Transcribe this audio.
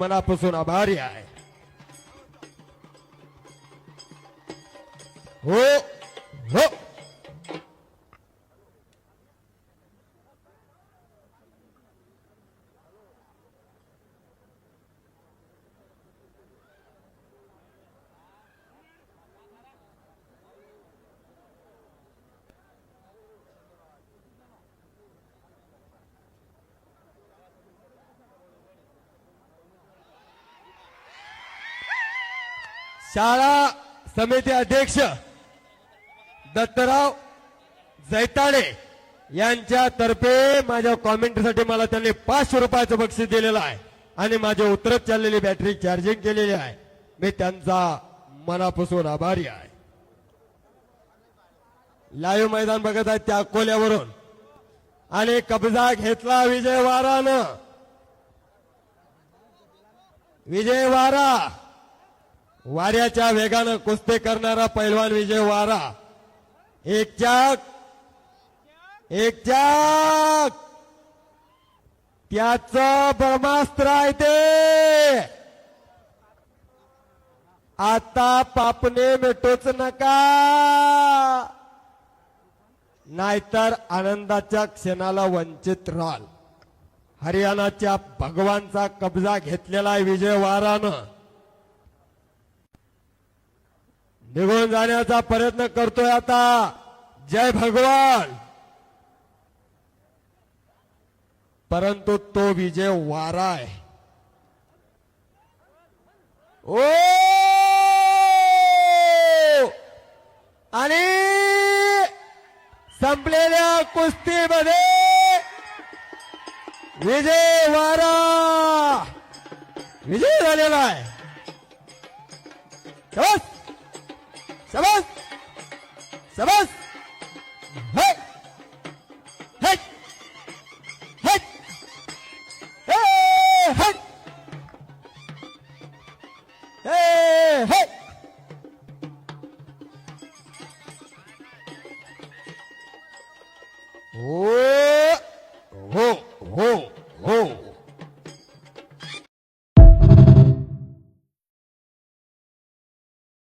मनापासून आभारी आहे. हो हो शाळा समिती अध्यक्ष दत्तराव जैताडे यांच्यातर्फे माझ्या कॉमेंटसाठी मला त्यांनी 500 रुपयाचं बक्षीस दिलेलं आहे आणि माझे उतरत चाललेली बॅटरी चार्जिंग केलेली आहे. मी त्यांचा मनापासून आभारी आहे. लाईव्ह मैदान बघत आहे त्या अकोल्यावरून आणि कब्जा घेतला विजय वारानं. विजय वारा वाऱ्याच्या वेगानं कुस्ती करणारा पैलवान विजय वारा. एक चाक त्याचं ब्रह्मास्त्र आहे ते. आता पापणे मिटूच नका नाहीतर आनंदाच्या क्षणाला वंचित राहाल. हरियाणाच्या भगवानचा कब्जा घेतलेला आहे विजय वारानं. निघून जाण्याचा प्रयत्न करतोय आता जय भगवान, परंतु तो विजय वारा आहे. ओ आणि संपलेल्या कुस्तीमध्ये विजय वारा विजय झालेला आहे. शाबास शाबास. हे हे हे हे हे